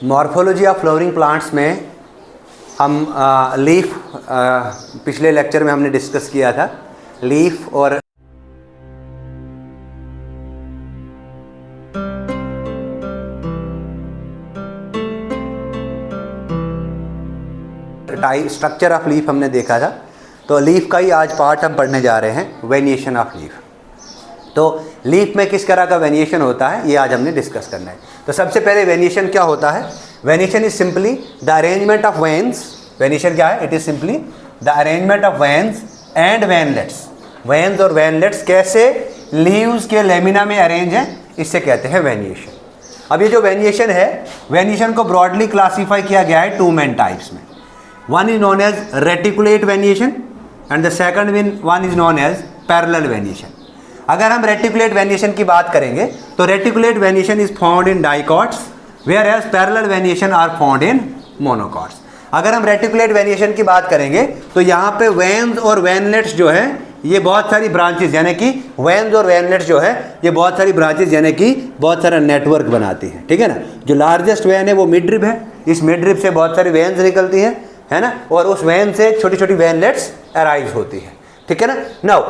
Morphology of flowering plants में हम leaf पिछले लेक्चर में हमने डिस्कस किया था। लीफ और स्ट्रक्चर ऑफ लीफ हमने देखा था। तो लीफ का ही आज पार्ट हम पढ़ने जा रहे हैं, वेरिएशन ऑफ लीफ। तो लीफ में किस तरह का वेरिएशन होता है ये आज हमने डिस्कस करना है। तो सबसे पहले वेरिएशन क्या होता है? Variation is simply the arrangement of veins. Variation क्या है? It is simply the arrangement of veins and veinlets. Veins और वेनलेट्स कैसे लीव्स के लेमिना में अरेंज हैं, इससे कहते हैं वेरिएशन। अब ये जो वेरिएशन है, वेरिएशन को ब्रॉडली क्लासीफाई किया गया है टू मेन टाइप्स में। One is known as reticulate variation and the second one is known as parallel variation. अगर हम रेटिकुलेट वेरिएशन की बात करेंगे तो reticulate variation is found in dicots whereas parallel variation are found in monocots. अगर हम reticulate variation की बात करेंगे तो यहाँ पे वेन्स और वेनलेट्स जो है ये बहुत सारी ब्रांचेज, यानी कि वेन्स और वेनलेट्स जो है ये बहुत सारी ब्रांचेज यानी कि बहुत सारा नेटवर्क बनाती है। ठीक है ना। जो लार्जेस्ट वेन है वो मिडरिब है। इस मिडरिब से बहुत सारी वेन्स निकलती है ना, और उस वेन से छोटी छोटी वेनलेट्स अराइज होती है। ठीक है ना। नाउ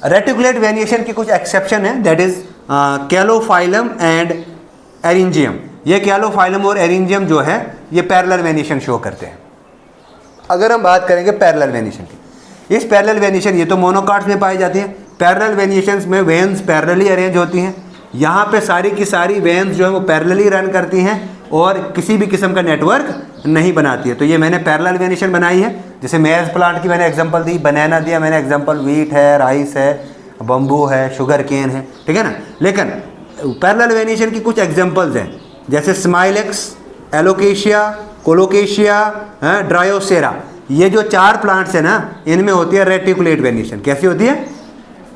रेटिकुलेट वेरिएशन की कुछ एक्सेप्शन है, दैट इज कैलोफाइलम एंड एरिंजियम। ये कैलोफाइलम और एरिंजियम जो है ये पैरेलल वेरिएशन शो करते हैं। अगर हम बात करेंगे पैरेलल वेरिएशन की, इस पैरेलल वेरिएशन ये तो मोनोकॉट्स में पाई जाती है। पैरेलल वेरिएशंस में वेन्स पैरेलली अरेंज होती हैं। यहाँ पे सारी की सारी वेन्स जो है वो पैरेलली रन करती हैं और किसी भी किस्म का नेटवर्क नहीं बनाती है। तो ये मैंने पैरेलल वेरिएशन बनाई है। जैसे मेज प्लांट की मैंने एग्जांपल दी, बनाना दिया मैंने एग्जांपल, वीट है, राइस है, बम्बू है, शुगर केन है। ठीक है ना। लेकिन पैरेलल वेरिएशन की कुछ एग्जांपल्स हैं, जैसे स्माइलेक्स, एलोकेशिया, कोलोकेशिया, ड्रायोसेरा। ये जो चार प्लांट्स है ना, इनमें होती है रेटिकुलेट वेरिएशन। कैसी होती है?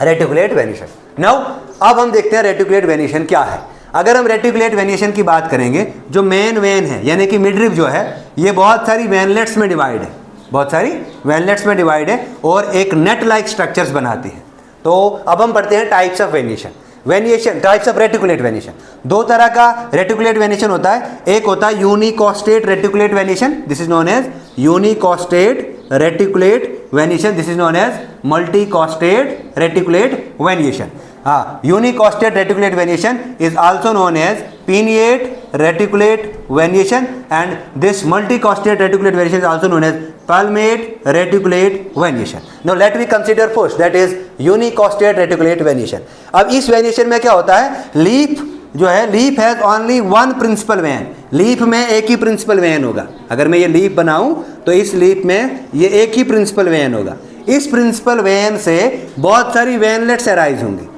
Reticulate variation. नाउ अब हम देखते हैं रेटिकुलेट वेरिएशन क्या है। अगर हम रेटिकुलेट वेरिएशन की बात करेंगे, जो मेन वेन है यानी कि मिडरिब जो है ये बहुत सारी वेनलेट्स में डिवाइड है, बहुत सारी वेनलेट्स में डिवाइड है और एक नेट लाइक स्ट्रक्चर्स बनाती है। तो अब हम पढ़ते हैं types of variation. Variation types of reticulate variation. दो तरह का रेटिकुलेट वेरिएशन होता है। एक होता है unicostate reticulate variation, this is known as unicostate reticulate variation, this is known as multicostate reticulate variation. Unicoastate reticulate variation is also known as pinnate reticulate variation, and this multicoastate reticulate variation is also known as palmate reticulate variation. Now let me consider first, that is unicoastate reticulate variation. अब इस variation में क्या होता है? Leaf जो है, leaf has only one principal vein. Leaf में एक ही प्रिंसिपल वेन होगा। अगर मैं ये लीफ बनाऊं तो इस लीफ में ये एक ही प्रिंसिपल वेन होगा। इस प्रिंसिपल वेन से बहुत सारी वेनलेट्स अराइज होंगी।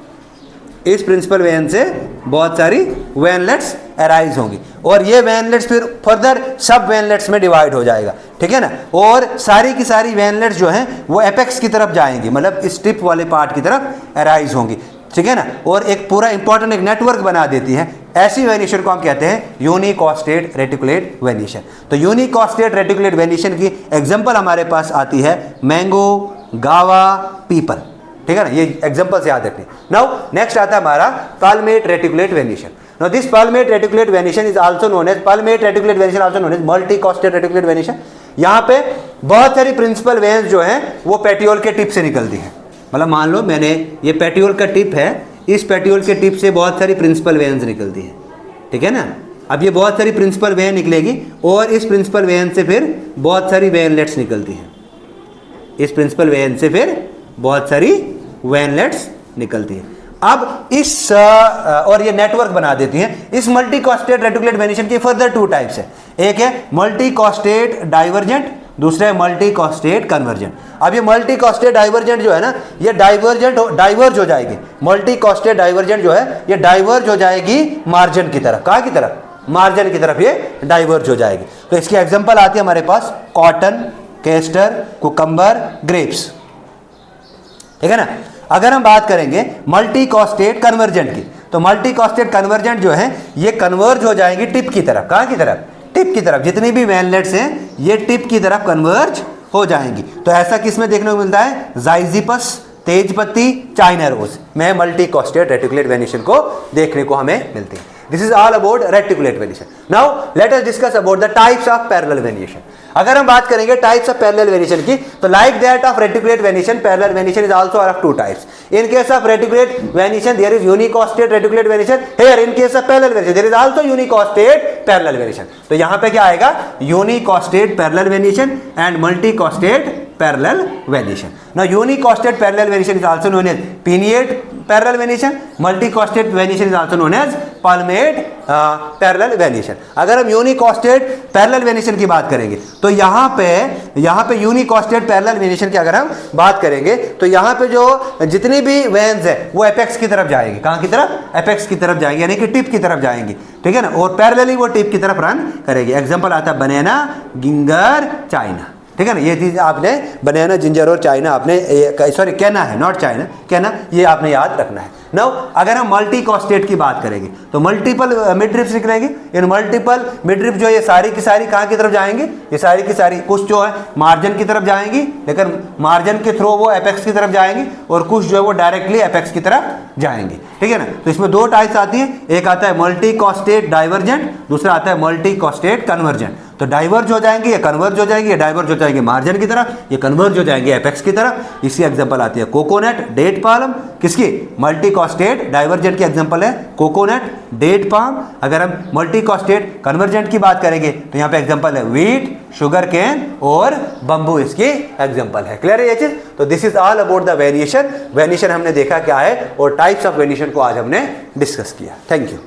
इस प्रिंसिपल वेन से बहुत सारी वेनलेट्स अराइज होंगी और ये वेनलेट्स फिर फर्दर सब वेनलेट्स में डिवाइड हो जाएगा। ठीक है ना। और सारी की सारी वेनलेट्स जो हैं वो एपेक्स की तरफ जाएंगी, मतलब इस टिप वाले पार्ट की तरफ अराइज होंगी। ठीक है ना। और एक पूरा इंपॉर्टेंट एक नेटवर्क बना देती है। ऐसी वेरिएशन को हम कहते हैं यूनिकोस्टेट रेटिकुलेट वेरिएशन। तो यूनिकोस्टेट रेटिकुलेट वेरिएशन की एग्जांपल हमारे पास आती है मैंगो, गावा, पीपल। ठीक है ना। ये एग्जांपल्स याद रखने। नाउ नेक्स्ट आता है हमारा palmate reticulate variation. Now this palmate reticulate variation is also known as palmate reticulate variation, also known as multicostate reticulate variation. यहाँ पे बहुत सारी प्रिंसिपल वेन्स जो हैं वो पेटियोल के टिप से निकलती हैं। मतलब मान लो मैंने ये पेटियोल का टिप है, इस पेटियोल के टिप से बहुत सारी प्रिंसिपल वेन्स निकलती हैं। ठीक है ना। अब ये बहुत सारी प्रिंसिपल वेन निकलेगी और इस प्रिंसिपल वेन से फिर बहुत सारी वेनलेट्स निकलती हैं। इस प्रिंसिपल वेन से फिर बहुत सारी वेनलेट्स निकलती है। अब इस और ये नेटवर्क बना देती हैं। इस मल्टीकोस्टेट रेटिकुलेट वेरिएशन की फर्दर टू टाइप्स है। एक है मल्टीकोस्टेट डाइवर्जेंट, दूसरा है मल्टीकोस्टेट कन्वर्जेंट। अब ये मल्टीकोस्टेट डाइवर्जेंट जो है ना, ये डाइवर्ज हो जाएगी। मल्टीकोस्टेट डाइवर्जेंट जो है ये डाइवर्ज हो जाएगी मार्जिन की तरफ। कहाँ की तरफ? मार्जिन की तरफ ये डाइवर्ज हो जाएगी। तो इसकी एग्जांपल आती है हमारे पास कॉटन, केस्टर, कुकम्बर, ग्रेप्स। ठीक है ना। अगर हम बात करेंगे मल्टीकोस्टेट कन्वर्जेंट की, तो मल्टीकोस्टेट कन्वर्जेंट जो है ये कन्वर्ज हो जाएंगे टिप की तरफ। कहाँ की तरफ? टिप की तरफ। जितनी भी वेनलेट्स हैं ये टिप की तरफ कन्वर्ज हो जाएंगी। तो ऐसा किस में देखने को मिलता है? जाइजिपस, तेजपत्ती, चाइना रोज में मल्टीकोस्टेट रेटिकुलेट वेरिएशन को देखने को हमें मिलती है। This is all about reticulate variation. Now let us discuss about the types of parallel variation. अगर हम बात करेंगे टाइप्स ऑफ पैरेलल वेरिएशन की, तो like that of reticulate variation, parallel variation is also of two types. In case of reticulate variation, there is unicostate reticulate variation. Here, in case of parallel variation, there is also unicostate parallel variation. तो यहाँ पे क्या आएगा? Unicostate parallel variation and multicostate parallel variation. Now, unicostate parallel variation is also known as pinnate parallel variation. Multicostate variation is also known as palmate parallel variation. अगर हम unicostate parallel variation की बात करेंगे, तो यहाँ पे unicostate parallel variation की अगर हम बात करेंगे, तो यहाँ पे जो जितनी भी वेन्स है वो एपेक्स की तरफ जाएंगी. कहाँ की तरफ? एपेक्स की तरफ जाएंगी, यानी कि टिप की तरफ जाएंगी. ठीक है ना. और पैरेलली वो टिप की तरफ रन करेगी. एग्जांपल आता है बनाना, गिंगर, चाइना. ठीक है ना. ये चीज आपने बनाना, जिंजर और चाइना आपने, सॉरी कहना है, नॉट चाइना, कहना, ये आपने याद रखना है. नाउ अगर हम मल्टीकॉस्टेट की बात करेंगे, तो मल्टीपल मिडरिप्स निकलेंगे. इन मल्टीपल मिडरिप जो ये सारी की सारी कहाँ की तरफ जाएंगी? ये सारी की सारी कुछ जो है मार्जिन की तरफ जाएंगी, लेकिन मार्जिन के थ्रू वो एपेक्स की तरफ जाएंगी, और कुछ जो है वो डायरेक्टली एपेक्स की तरफ जाएंगी. ठीक है ना. तो इसमें दो टाइप्स आती है. एक आता है मल्टीकॉस्टेट डाइवर्जेंट, दूसरा आता है मल्टीकॉस्टेट कन्वर्जेंट. तो डाइवर्ज हो जाएंगे, ये कन्वर्ज हो जाएंगे, ये डाइवर्ज हो जाएंगे मार्जिन की तरफ, ये कन्वर्ज हो जाएंगे एपेक्स की तरफ. इसकी एग्जांपल आती है कोकोनट, डेट पाल्म. किसकी? मल्टीकॉस्टेट डाइवर्जेंट की एग्जांपल है कोकोनट, डेट पाल्म. अगर हम मल्टीकॉस्टेट कन्वर्जेंट की बात करेंगे, तो यहाँ पे एग्जांपल है व्हीट, शुगर केन और बंबू, इसकी एग्जांपल है. क्लियर है ये चीज? तो this is all about the variation. Variation हमने देखा क्या है, और टाइप्स ऑफ वेरिएशन को आज हमने डिस्कस किया. Thank you.